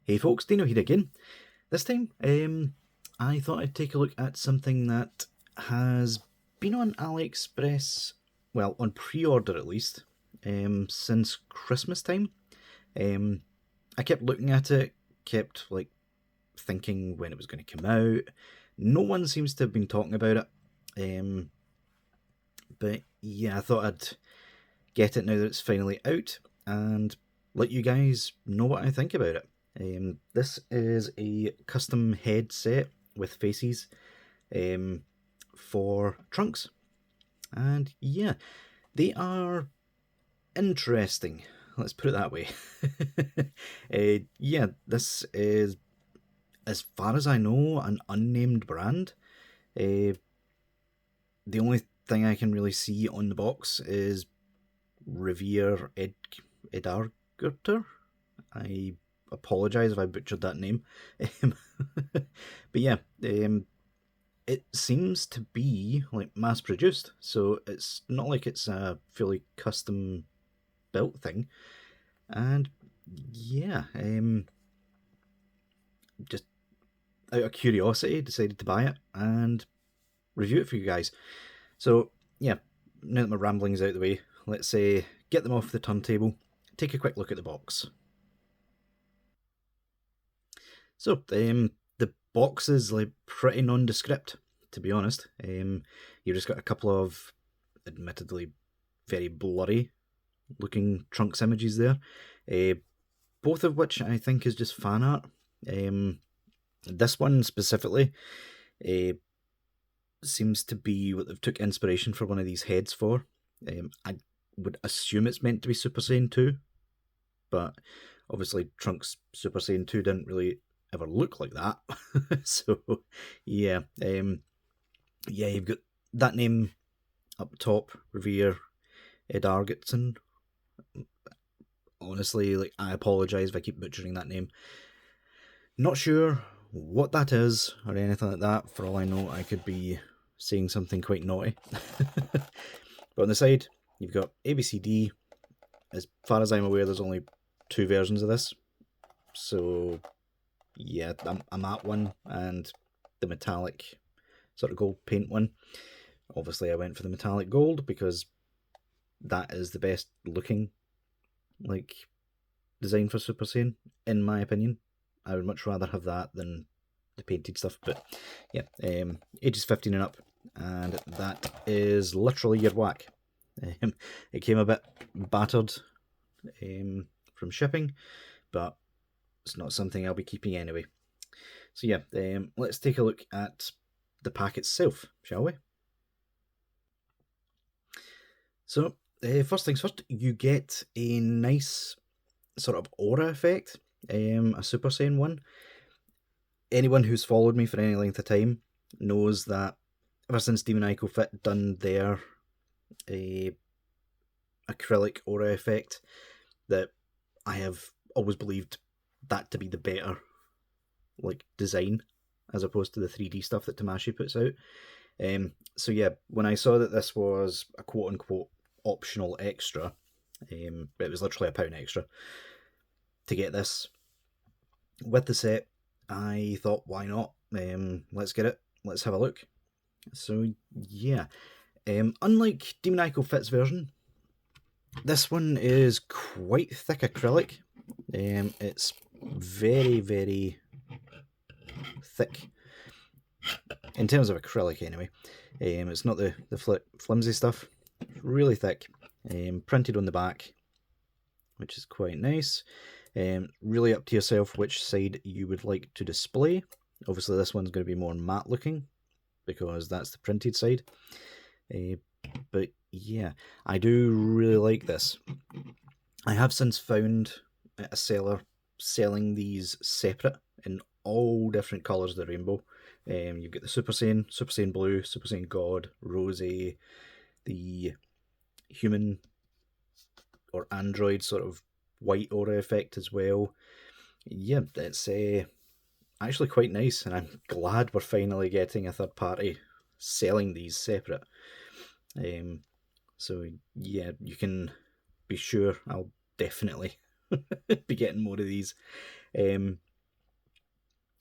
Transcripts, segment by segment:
Hey folks, Deano here again. This time, I thought I'd take a look at something that has been on AliExpress, well, on pre-order at least, since Christmas time. I kept looking at it, kept thinking when it was going to come out. No one seems to have been talking about it, but yeah, I thought I'd get it now that it's finally out and let you guys know what I think about it. This is a custom headset with faces for trunks, and yeah, they are interesting. Let's put it that way. Yeah, this is, as far as I know, an unnamed brand. The only thing I can really see on the box is Revere Edargerter. I apologise if I butchered that name. But yeah, it seems to be mass produced, so it's not like it's a fully custom built thing. And yeah, just out of curiosity, decided to buy it and review it for you guys. So yeah, now that my rambling's out of the way, let's get them off the turntable, take a quick look at the box. So, the box is pretty nondescript, to be honest. You've just got a couple of, admittedly, very blurry looking trunks images there, both of which I think is just fan art. This one specifically seems to be what they've took inspiration for one of these heads for. I would assume it's meant to be Super Saiyan 2, but obviously Trunks Super Saiyan 2 didn't really ever look like that. So yeah, you've got that name up top, Revere Edargetson. Honestly, I apologise if I keep butchering that name. Not sure what that is or anything like that. For all I know, I could be saying something quite naughty. But on the side, you've got ABCD. As far as I'm aware, there's only 2 versions of this. So yeah, I'm at one, and the metallic sort of gold paint one. Obviously I went for the metallic gold because that is the best looking design for Super Saiyan, in my opinion. I would much rather have that than the painted stuff, but yeah, ages 15 and up, and that is literally your whack. It came a bit battered from shipping, but it's not something I'll be keeping anyway. So yeah, let's take a look at the pack itself, shall we? So first things first, you get a nice sort of aura effect, a Super Saiyan one. Anyone who's followed me for any length of time knows that ever since Demoniacal Fit done their acrylic aura effect, that I have always believed that to be the better design as opposed to the 3D stuff that Tamashii puts out. So yeah, when I saw that this was a quote unquote optional extra, it was literally £1 extra to get this with the set, I thought, why not? Let's get it, let's have a look. So yeah, unlike Demoniacal Fit's version, this one is quite thick acrylic. It's very, very thick in terms of acrylic anyway. It's not the flimsy stuff. It's really thick. Printed on the back, which is quite nice. Really up to yourself which side you would like to display. Obviously this one's going to be more matte looking because that's the printed side. But yeah, I do really like this. I have since found a seller selling these separate in all different colours of the rainbow. You've got the Super Saiyan Blue, Super Saiyan God, Rosé, the human or android sort of white aura effect as well. Yeah, it's actually quite nice, and I'm glad we're finally getting a third party selling these separate. So yeah, you can be sure I'll definitely be getting more of these.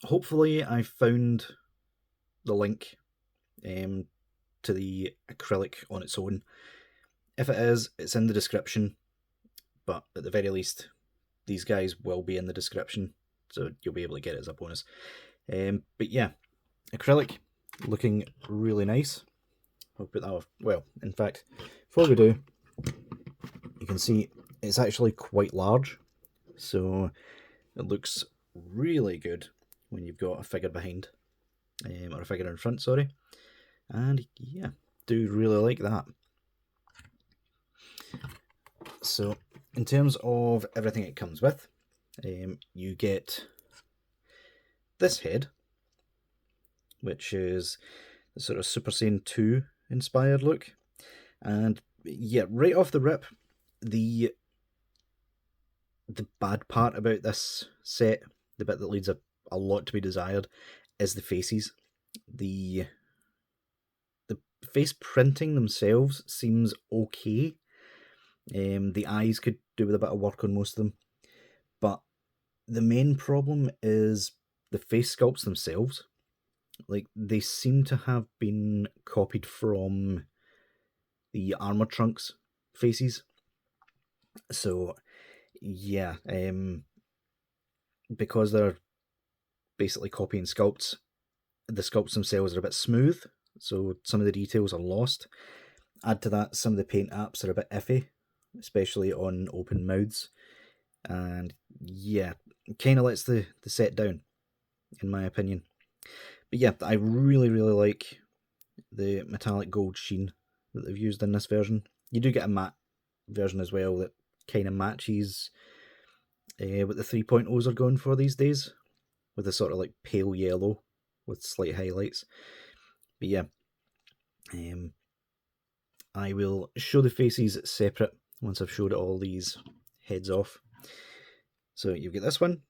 hopefully I found the link to the acrylic on its own. If it is, it's in the description, but at the very least, these guys will be in the description, so you'll be able to get it as a bonus. But yeah, acrylic, looking really nice. I'll put that off. Well, in fact, before we do, you can see it's actually quite large, so it looks really good when you've got a figure behind, or a figure in front, sorry. And yeah, do really like that. So in terms of everything it comes with, you get this head, which is the sort of Super Saiyan 2 inspired look. And yeah, right off the rip, the bad part about this set, the bit that leaves a lot to be desired, is the faces. The face printing themselves seems okay. The eyes could do with a bit of work on most of them, but the main problem is the face sculpts themselves. Like, they seem to have been copied from the armor trunks faces. So yeah, because they're basically copying sculpts, the sculpts themselves are a bit smooth, so some of the details are lost. Add to that, some of the paint apps are a bit iffy, especially on open mouths, and yeah, kind of lets the set down, in my opinion. But yeah, I really like the metallic gold sheen that they've used in this version. You do get a matte version as well that kind of matches what the 3.0s are going for these days, with a sort of like pale yellow with slight highlights. But yeah, I will show the faces separate once I've showed all these heads off. So you get this one,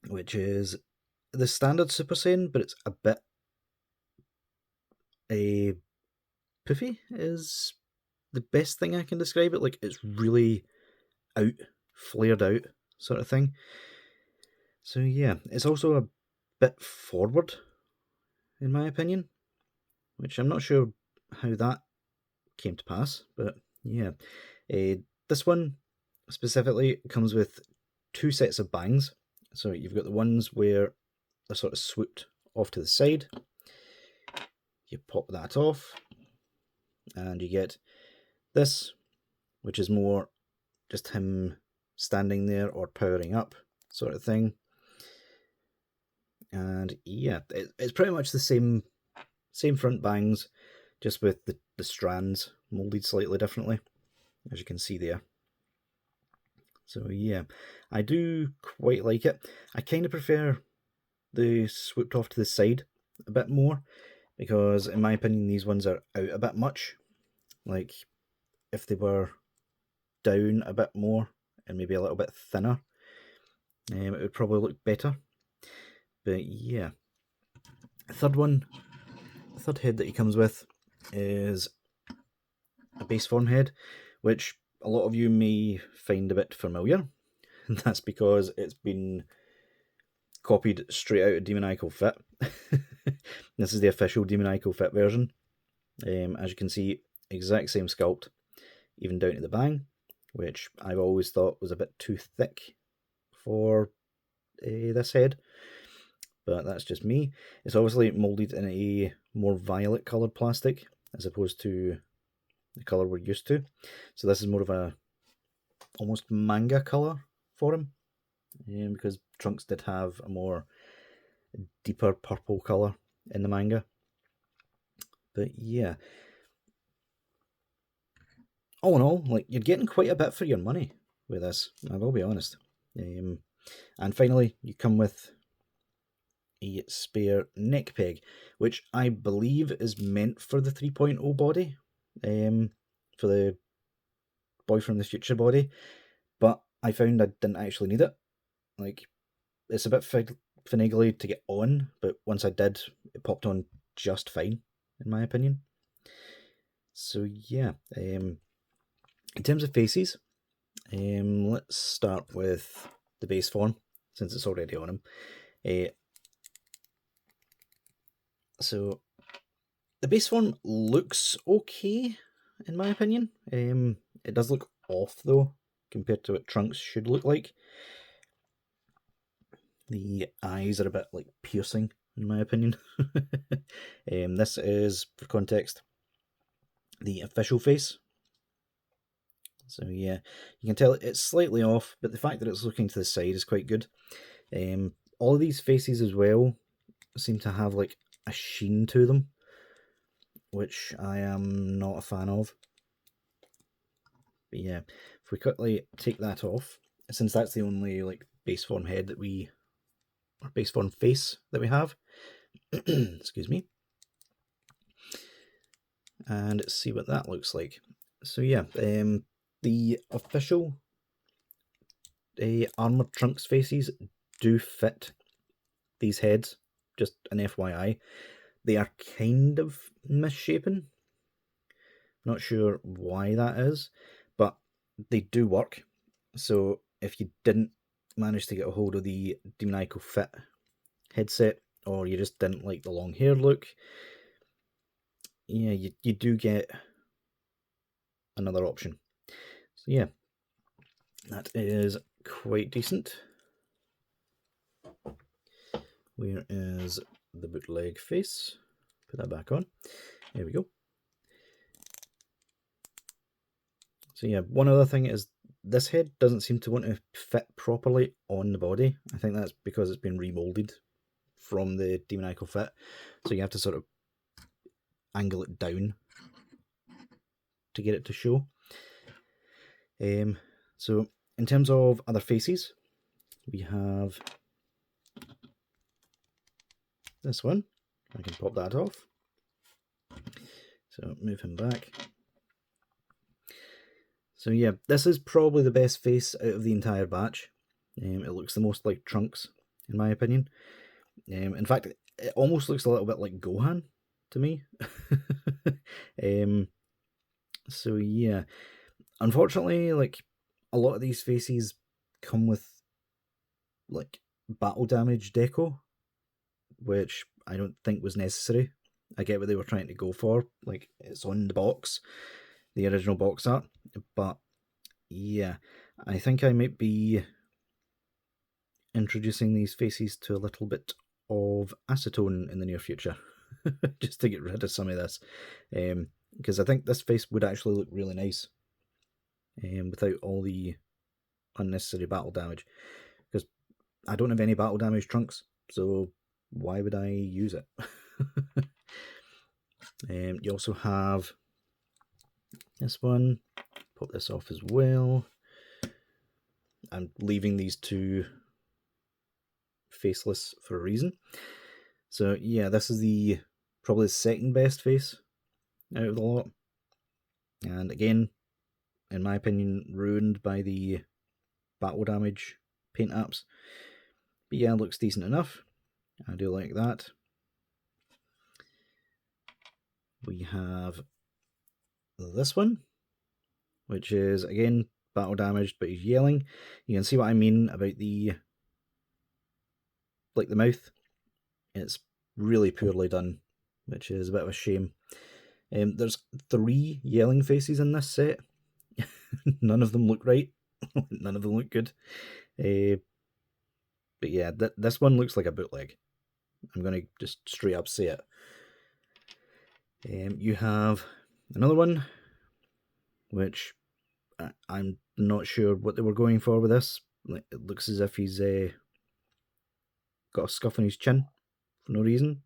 which is the standard Super Saiyan, but it's a bit poofy is the best thing I can describe it. Like, it's really out, flared out sort of thing. So yeah, it's also a bit forward, in my opinion, which I'm not sure how that came to pass, but yeah. This one specifically comes with two sets of bangs. So you've got the ones where they're sort of swooped off to the side. You pop that off, and you get this, which is more just him standing there or powering up sort of thing. And yeah, it's pretty much the same front bangs, just with the strands molded slightly differently, as you can see there. So yeah, I do quite like it. I kind of prefer the swooped off to the side a bit more, because in my opinion these ones are out a bit much. Like, if they were down a bit more and maybe a little bit thinner, it would probably look better. But yeah, third head that he comes with is a base form head, which a lot of you may find a bit familiar. That's because it's been copied straight out of Demoniacal Fit. This is the official Demoniacal Fit version. As you can see, exact same sculpt, even down to the bang, which I've always thought was a bit too thick for this head, but that's just me. It's obviously moulded in a more violet coloured plastic as opposed to the colour we're used to. So this is more of a almost manga colour for him, because Trunks did have a more deeper purple colour in the manga. But yeah, all in all, like, you're getting quite a bit for your money with this, I will be honest. And finally, you come with a spare neck peg, which I believe is meant for the 3.0 body, for the Boy from the Future body, but I found I didn't actually need it. Like, it's a bit finagly to get on, but once I did, it popped on just fine, in my opinion. So yeah, in terms of faces, let's start with the base form, since it's already on him. So the base form looks okay, in my opinion. It does look off though, compared to what Trunks should look like. The eyes are a bit like piercing, in my opinion. This is, for context, the official face. So yeah, you can tell it's slightly off, but the fact that it's looking to the side is quite good. All of these faces as well seem to have like a sheen to them, which I am not a fan of. But yeah, if we quickly take that off, since that's the only like base form head that we, or base form face that we have, excuse me, and see what that looks like. So yeah, the official armored Trunks faces do fit these heads, just an FYI. They are kind of misshapen. Not sure why that is, but they do work. So if you didn't manage to get a hold of the demoniacal fit headset, or you just didn't like the long hair look, yeah, you do get another option. So yeah, that is quite decent. Where is the bootleg face? Put that back on. There we go. So yeah, one other thing is this head doesn't seem to want to fit properly on the body. I think that's because it's been remolded from the demoniacal fit. So you have to sort of angle it down to get it to show. So in terms of other faces, we have this one. I can pop that off. So move him back. So yeah, this is probably the best face out of the entire batch. It looks the most like Trunks, in my opinion. In fact, it almost looks a little bit like Gohan to me. So yeah, unfortunately, like a lot of these faces come with like battle damage deco, which I don't think was necessary. I get what they were trying to go for, like it's on the box, the original box art, but yeah, I think I might be introducing these faces to a little bit of acetone in the near future, just to get rid of some of this, because I think this face would actually look really nice without all the unnecessary battle damage, because I don't have any battle damage Trunks, so why would I use it? You also have this one. Pop this off as well. I'm leaving these two faceless for a reason. So yeah, this is the probably the second best face out of the lot, and again, in my opinion, ruined by the battle damage paint apps. But yeah, it looks decent enough. I do like that. We have this one, which is again battle damaged, but he's yelling. You can see what I mean about the like the mouth. It's really poorly done, which is a bit of a shame. There's 3 yelling faces in this set. None of them look right. None of them look good. But yeah, this one looks like a bootleg. I'm going to just straight up say it. You have another one, which I'm not sure what they were going for with this. It looks as if he's got a scuff on his chin for no reason.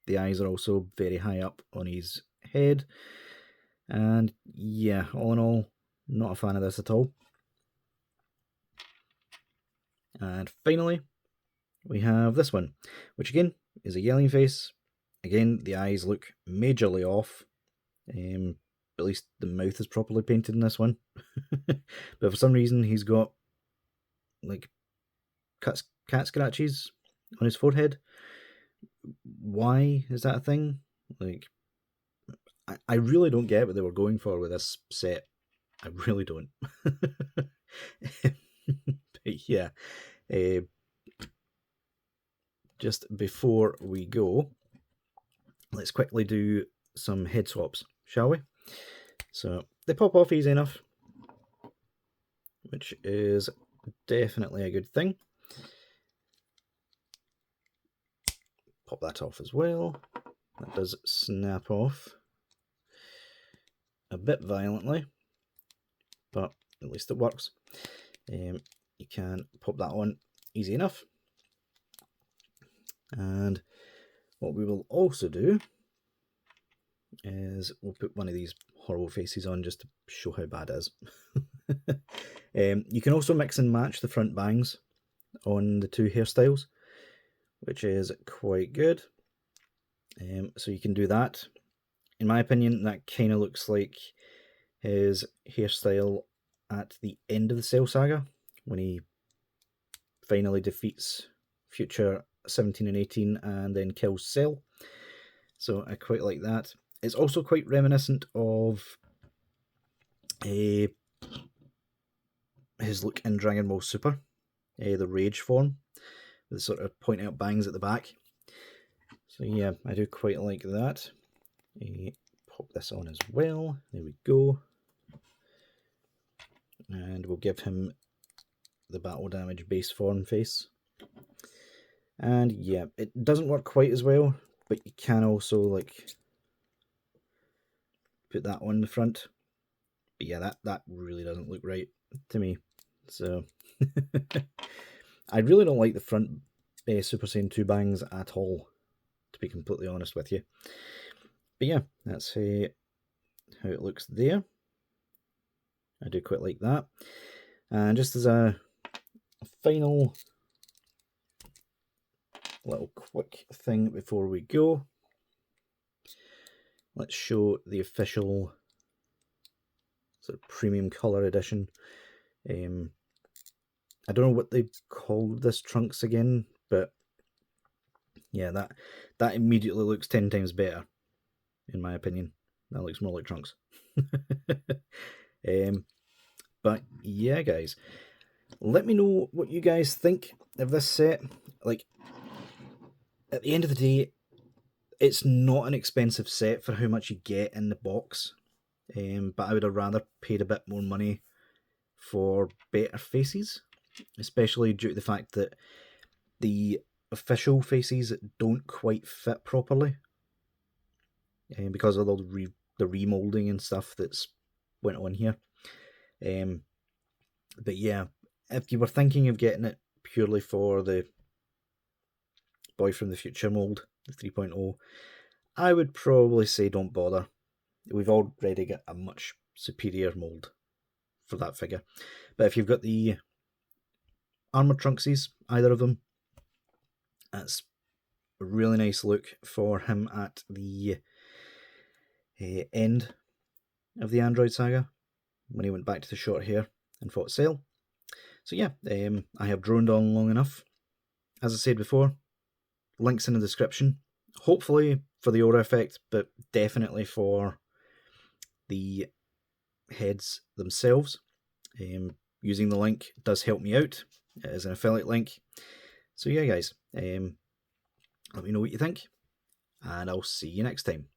The eyes are also very high up on his head. And yeah, all in all, not a fan of this at all. And finally, we have this one, which again is a yelling face. Again, the eyes look majorly off. At least the mouth is properly painted in this one. But for some reason, he's got like cat scratches on his forehead. Why is that a thing? Like, I really don't get what they were going for with this set. I really don't. But yeah, just before we go, let's quickly do some head swaps, shall we? So they pop off easy enough, which is definitely a good thing. Pop that off as well. That does snap off a bit violently, but at least it works. You can pop that on easy enough. And what we will also do is we'll put one of these horrible faces on just to show how bad it is. You can also mix and match the front bangs on the two hairstyles, which is quite good. So you can do that. In my opinion, that kind of looks like his hairstyle at the end of the Cell saga, when he finally defeats future 17 and 18 and then kills Cell. So I quite like that. It's also quite reminiscent of his look in Dragon Ball Super, the Rage form, with sort of pointing out bangs at the back. So yeah, I do quite like that. Pop this on as well. There we go. And we'll give him the battle damage base form face. And yeah, it doesn't work quite as well, but you can also like put that on the front. But yeah, that really doesn't look right to me. So I really don't like the front Super Saiyan 2 bangs at all, to be completely honest with you. But yeah, that's how it looks there. I do quite like that. And just as a final little quick thing before we go, let's show the official sort of premium color edition. I don't know what they called this Trunks again, but yeah, that immediately looks 10 times better, in my opinion. That looks more like Trunks. But yeah, guys, let me know what you guys think of this set. Like, at the end of the day, it's not an expensive set for how much you get in the box, but I would have rather paid a bit more money for better faces, especially due to the fact that the official faces don't quite fit properly, because of all the remolding and stuff that's went on here. But yeah, if you were thinking of getting it purely for the Boy from the Future mold, the 3.0, I would probably say don't bother. We've already got a much superior mold for that figure. But if you've got the Armored Trunksies, either of them, that's a really nice look for him at the end of the Android saga, when he went back to the short hair and fought Cell. So yeah, I have droned on long enough. As I said before, links in the description. Hopefully for the aura effect, but definitely for the heads themselves. Using the link does help me out. It is an affiliate link. So yeah, guys, let me know what you think, and I'll see you next time.